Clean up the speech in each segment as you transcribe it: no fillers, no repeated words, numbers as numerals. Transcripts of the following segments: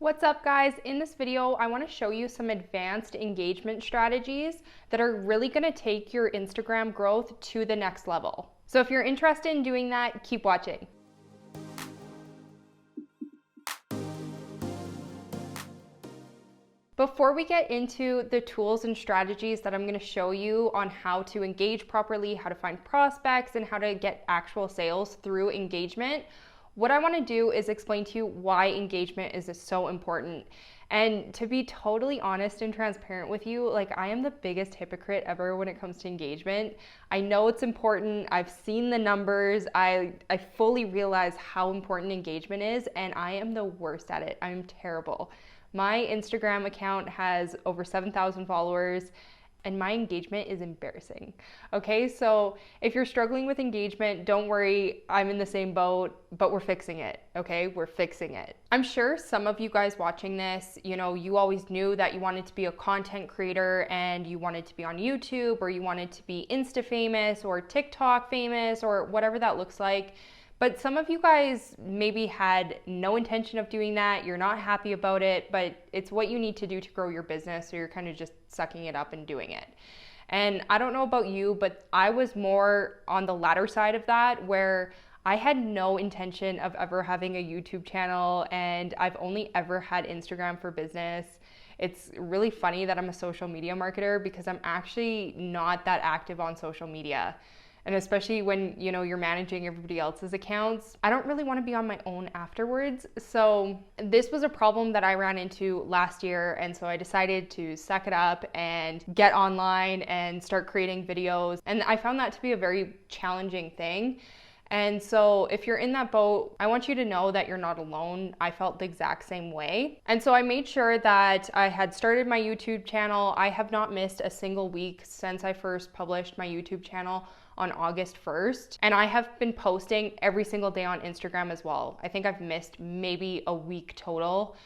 What's up guys? In this video, I want to show you some advanced engagement strategies that are really going to take your Instagram growth to the next level. So if you're interested in doing that, keep watching. Before we get into the tools and strategies that I'm going to show you on how to engage properly, how to find prospects, and how to get actual sales through engagement, what I want to do is explain to you why engagement is so important. And to be totally honest and transparent with you, I am the biggest hypocrite ever when it comes to engagement. I know it's important. I've seen the numbers. I fully realize how important engagement is, and I am the worst at it. I'm terrible. My Instagram account has over 7,000 followers and my engagement is embarrassing. Okay, so if you're struggling with engagement, don't worry, I'm in the same boat, but we're fixing it, okay? We're fixing it. I'm sure some of you guys watching this, you always knew that you wanted to be a content creator and you wanted to be on YouTube, or you wanted to be Insta famous or TikTok famous or whatever that looks like. But some of you guys maybe had no intention of doing that. You're not happy about it, but it's what you need to do to grow your business. So you're kind of just sucking it up and doing it. And I don't know about you, but I was more on the latter side of that, where I had no intention of ever having a YouTube channel, and I've only ever had Instagram for business. It's really funny that I'm a social media marketer because I'm actually not that active on social media. And especially when, you're managing everybody else's accounts, I don't really want to be on my own afterwards. So this was a problem that I ran into last year. And so I decided to suck it up and get online and start creating videos. And I found that to be a very challenging thing. And so if you're in that boat, I want you to know that you're not alone. I felt the exact same way. And so I made sure that I had started my YouTube channel. I have not missed a single week since I first published my YouTube channel on August 1st. And I have been posting every single day on Instagram as well. I think I've missed maybe a week total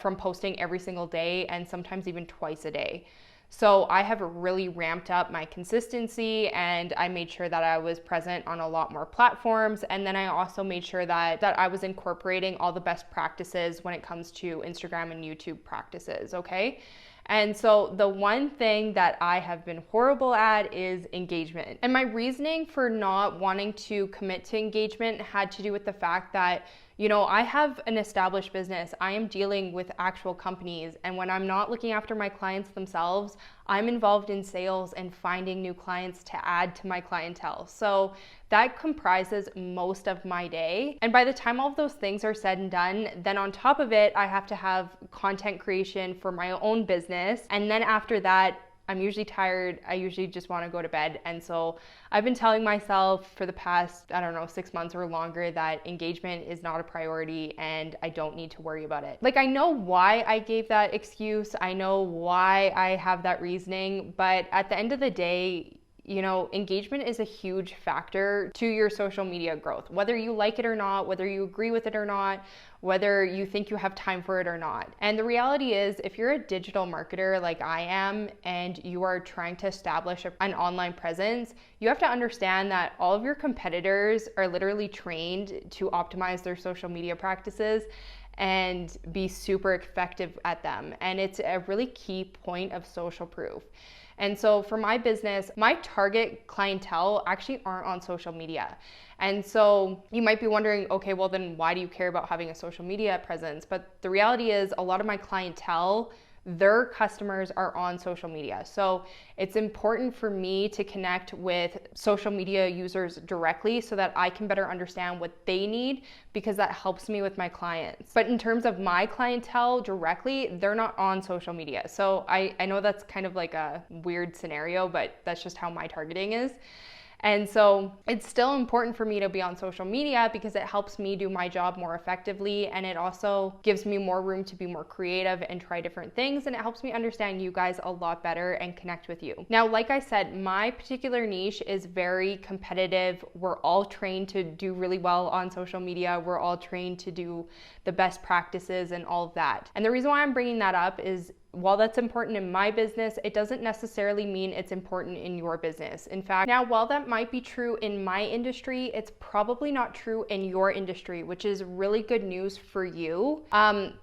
from posting every single day, and sometimes even twice a day. So I have really ramped up my consistency, and I made sure that I was present on a lot more platforms. And then I also made sure that I was incorporating all the best practices when it comes to Instagram and YouTube practices, okay? And so the one thing that I have been horrible at is engagement. And my reasoning for not wanting to commit to engagement had to do with the fact that, I have an established business. I am dealing with actual companies. And when I'm not looking after my clients themselves, I'm involved in sales and finding new clients to add to my clientele. So that comprises most of my day. And by the time all of those things are said and done, then on top of it, I have to have content creation for my own business. And then after that, I'm usually tired. I usually just want to go to bed. And so I've been telling myself for the past, 6 months or longer that engagement is not a priority and I don't need to worry about it. I know why I gave that excuse. I know why I have that reasoning. But at the end of the day, engagement is a huge factor to your social media growth, whether you like it or not, whether you agree with it or not, whether you think you have time for it or not. And the reality is, if you're a digital marketer like I am, and you are trying to establish an online presence, you have to understand that all of your competitors are literally trained to optimize their social media practices and be super effective at them. And it's a really key point of social proof. And so for my business, my target clientele actually aren't on social media. And so you might be wondering, okay, well then why do you care about having a social media presence? But the reality is, a lot of my clientele, their customers are on social media. So it's important for me to connect with social media users directly so that I can better understand what they need, because that helps me with my clients. But in terms of my clientele directly, they're not on social media. So I know that's kind of like a weird scenario, but that's just how my targeting is. And so it's still important for me to be on social media because it helps me do my job more effectively, and it also gives me more room to be more creative and try different things, and it helps me understand you guys a lot better and connect with you. Now, like I said, my particular niche is very competitive. We're all trained to do really well on social media. We're all trained to do the best practices and all of that. And the reason why I'm bringing that up is while that's important in my business, it doesn't necessarily mean it's important in your business. In fact, now while that might be true in my industry, it's probably not true in your industry, which is really good news for you.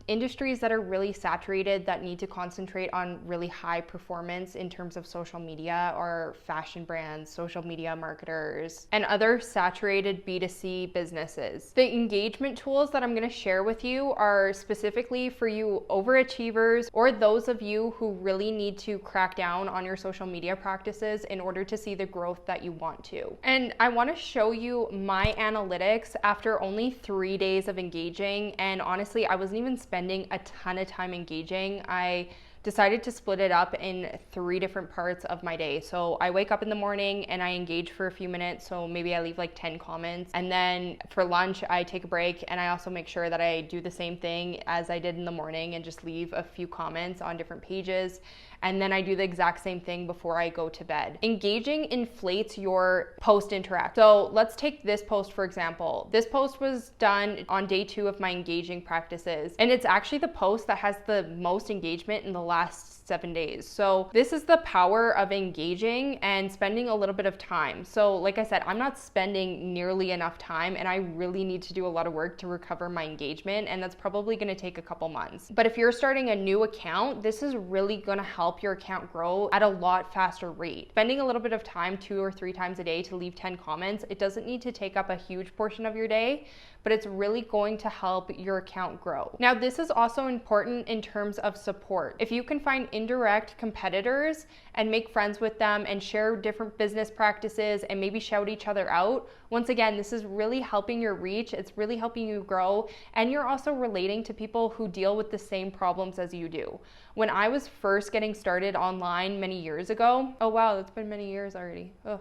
Industries that are really saturated, that need to concentrate on really high performance in terms of social media, are fashion brands, social media marketers, and other saturated B2C businesses. The engagement tools that I'm going to share with you are specifically for you overachievers, or those of you who really need to crack down on your social media practices in order to see the growth that you want to. And I want to show you my analytics after only 3 days of engaging. And honestly, I wasn't even spending a ton of time engaging. I decided to split it up in 3 different parts of my day. So I wake up in the morning and I engage for a few minutes. So maybe I leave like 10 comments. And then for lunch, I take a break, and I also make sure that I do the same thing as I did in the morning and just leave a few comments on different pages. And then I do the exact same thing before I go to bed. Engaging inflates your post interact. So let's take this post for example. This post was done on day 2 of my engaging practices, and it's actually the post that has the most engagement in the last 7 days. So this is the power of engaging and spending a little bit of time. So like I said, I'm not spending nearly enough time, and I really need to do a lot of work to recover my engagement, and that's probably going to take a couple months. But if you're starting a new account, this is really going to help your account grow at a lot faster rate. Spending a little bit of time 2 or 3 times a day to leave 10 comments, it doesn't need to take up a huge portion of your day, but it's really going to help your account grow. Now, this is also important in terms of support. If you can find indirect competitors and make friends with them and share different business practices and maybe shout each other out, once again, this is really helping your reach. It's really helping you grow, and you're also relating to people who deal with the same problems as you do. When I was first getting started online many years ago, oh wow, that's been many years already. Oh.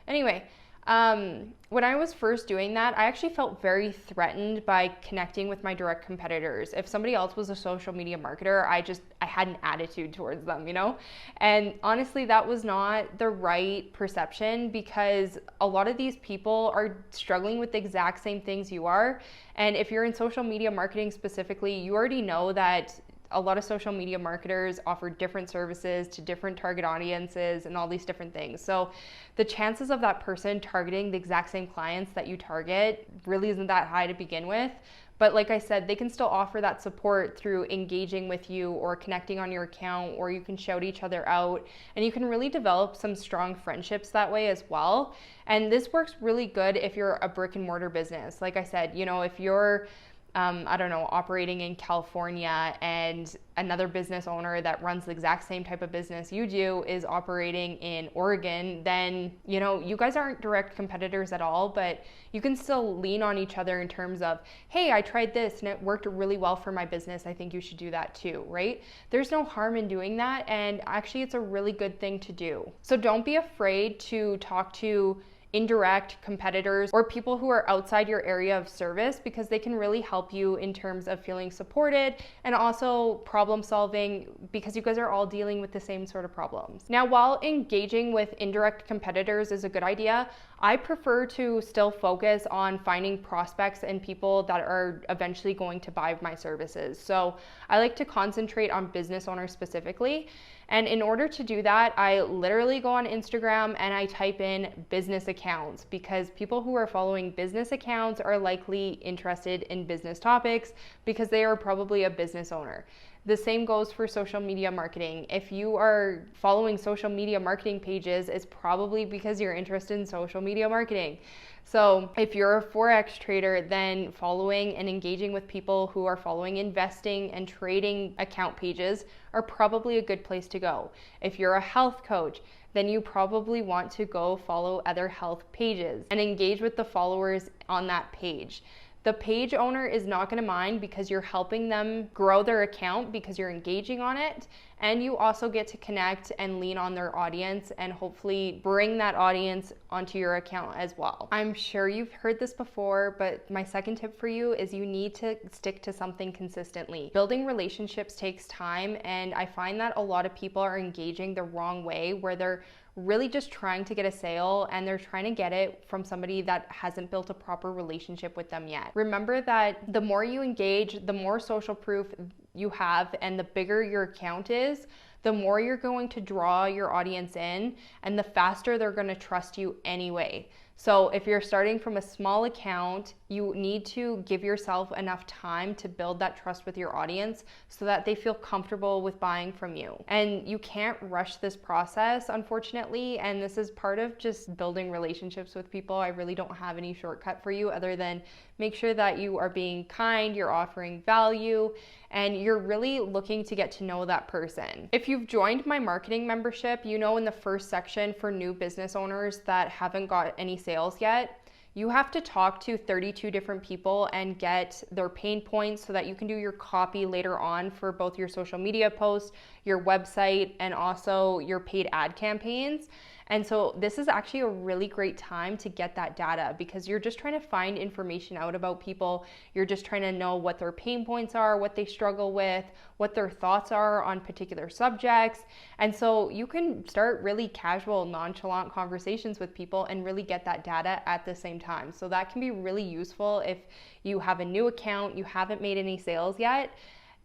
Anyway, when I was first doing that, I actually felt very threatened by connecting with my direct competitors. If somebody else was a social media marketer, I had an attitude towards them, you know? And honestly, that was not the right perception, because a lot of these people are struggling with the exact same things you are. And if you're in social media marketing specifically, you already know that a lot of social media marketers offer different services to different target audiences and all these different things. So the chances of that person targeting the exact same clients that you target really isn't that high to begin with. But like I said, they can still offer that support through engaging with you or connecting on your account, or you can shout each other out, and you can really develop some strong friendships that way as well. And this works really good if you're a brick and mortar business. Like I said, you know, if you're I don't know, operating in California and another business owner that runs the exact same type of business you do is operating in Oregon, then, you know, you guys aren't direct competitors at all, but you can still lean on each other in terms of, hey, I tried this and it worked really well for my business. I think you should do that too, right? There's no harm in doing that. And actually, it's a really good thing to do. So don't be afraid to talk to indirect competitors or people who are outside your area of service, because they can really help you in terms of feeling supported and also problem solving, because you guys are all dealing with the same sort of problems. Now, while engaging with indirect competitors is a good idea, I prefer to still focus on finding prospects and people that are eventually going to buy my services. So I like to concentrate on business owners specifically. And in order to do that, I literally go on Instagram and I type in business accounts, because people who are following business accounts are likely interested in business topics because they are probably a business owner. The same goes for social media marketing. If you are following social media marketing pages, it's probably because you're interested in social media marketing. So if you're a Forex trader, then following and engaging with people who are following investing and trading account pages are probably a good place to go. If you're a health coach, then you probably want to go follow other health pages and engage with the followers on that page. The page owner is not going to mind, because you're helping them grow their account because you're engaging on it, and you also get to connect and lean on their audience and hopefully bring that audience onto your account as well. I'm sure you've heard this before, but my second tip for you is you need to stick to something consistently. Building relationships takes time, and I find that a lot of people are engaging the wrong way, where they're really just trying to get a sale, and they're trying to get it from somebody that hasn't built a proper relationship with them yet. Remember that the more you engage, the more social proof you have and the bigger your account is, the more you're going to draw your audience in and the faster they're going to trust you anyway. So if you're starting from a small account, you need to give yourself enough time to build that trust with your audience so that they feel comfortable with buying from you. And you can't rush this process, unfortunately, and this is part of just building relationships with people. I really don't have any shortcut for you other than make sure that you are being kind, you're offering value, and you're really looking to get to know that person. If you've joined my marketing membership, you know in the first section for new business owners that haven't got any sales yet, you have to talk to 32 different people and get their pain points so that you can do your copy later on for both your social media posts, your website, and also your paid ad campaigns. And so this is actually a really great time to get that data because you're just trying to find information out about people. You're just trying to know what their pain points are, what they struggle with, what their thoughts are on particular subjects. And so you can start really casual, nonchalant conversations with people and really get that data at the same time. So that can be really useful if you have a new account, you haven't made any sales yet.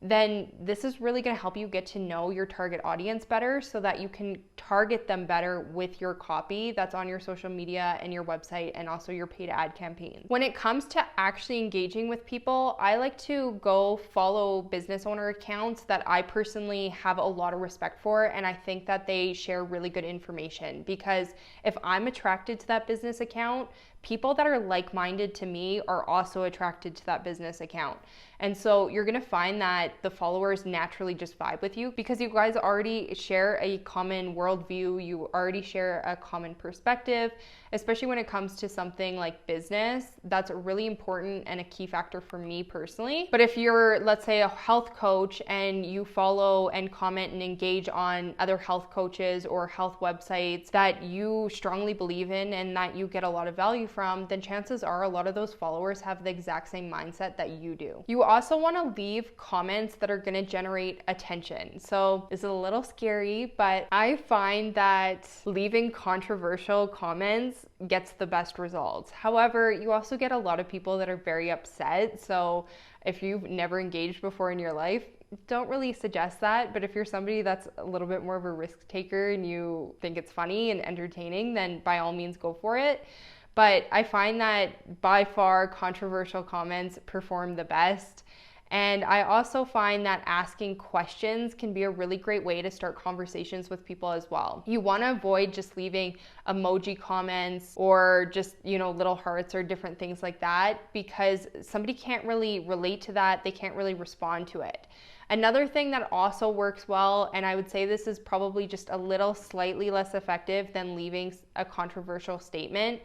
Then this is really going to help you get to know your target audience better so that you can target them better with your copy that's on your social media and your website and also your paid ad campaigns. When it comes to actually engaging with people, I like to go follow business owner accounts that I personally have a lot of respect for, and I think that they share really good information because if I'm attracted to that business account, people that are like-minded to me are also attracted to that business account. And so you're gonna find that the followers naturally just vibe with you because you guys already share a common worldview, you already share a common perspective, especially when it comes to something like business. That's really important and a key factor for me personally. But if you're, let's say, a health coach and you follow and comment and engage on other health coaches or health websites that you strongly believe in and that you get a lot of value from, then chances are a lot of those followers have the exact same mindset that you do. You also want to leave comments that are going to generate attention. So this is a little scary, but I find that leaving controversial comments gets the best results. However, you also get a lot of people that are very upset. So if you've never engaged before in your life, don't really suggest that. But if you're somebody that's a little bit more of a risk taker and you think it's funny and entertaining, then by all means go for it. But I find that by far controversial comments perform the best. And I also find that asking questions can be a really great way to start conversations with people as well. You want to avoid just leaving emoji comments or just, little hearts or different things like that because somebody can't really relate to that. They can't really respond to it. Another thing that also works well, and I would say this is probably just a little slightly less effective than leaving a controversial statement,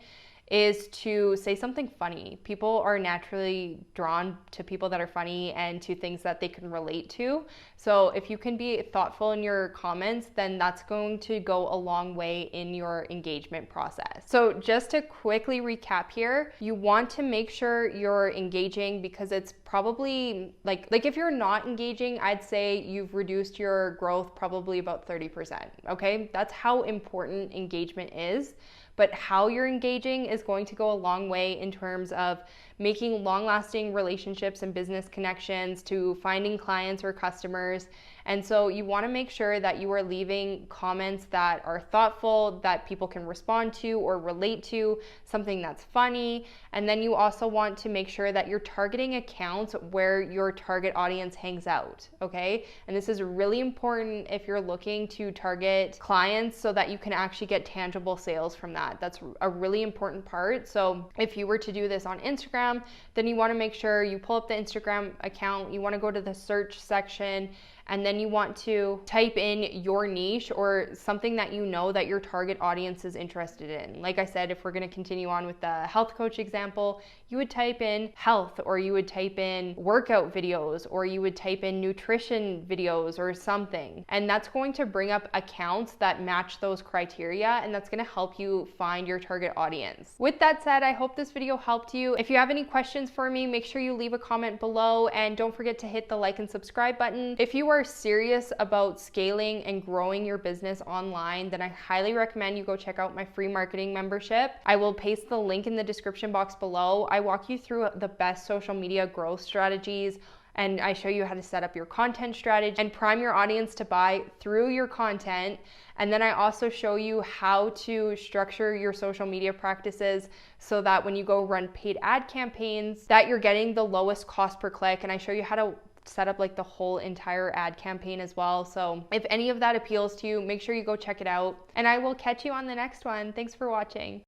is to say something funny. People are naturally drawn to people that are funny and to things that they can relate to. So if you can be thoughtful in your comments, then that's going to go a long way in your engagement process. So just to quickly recap here, you want to make sure you're engaging because it's probably like if you're not engaging, I'd say you've reduced your growth probably about 30%. Okay, that's how important engagement is. But how you're engaging is going to go a long way in terms of making long-lasting relationships and business connections, to finding clients or customers. And so you want to make sure that you are leaving comments that are thoughtful, that people can respond to or relate to, something that's funny. And then you also want to make sure that you're targeting accounts where your target audience hangs out, okay? And this is really important if you're looking to target clients so that you can actually get tangible sales from that. That's a really important part. So if you were to do this on Instagram, then you want to make sure you pull up the Instagram account, you want to go to the search section, and then you want to type in your niche or something that you know that your target audience is interested in. Like I said, if we're going to continue on with the health coach example, you would type in health, or you would type in workout videos, or you would type in nutrition videos or something. And that's going to bring up accounts that match those criteria, and that's going to help you find your target audience. With that said, I hope this video helped you. If you have any questions for me, make sure you leave a comment below, and don't forget to hit the like and subscribe button. If you are serious about scaling and growing your business online, then I highly recommend you go check out my free marketing membership. I will paste the link in the description box below. I walk you through the best social media growth strategies and I show you how to set up your content strategy and prime your audience to buy through your content. And then I also show you how to structure your social media practices so that when you go run paid ad campaigns, that you're getting the lowest cost per click. And I show you how to set up like the whole entire ad campaign as well. So if any of that appeals to you, make sure you go check it out. And I will catch you on the next one. Thanks for watching.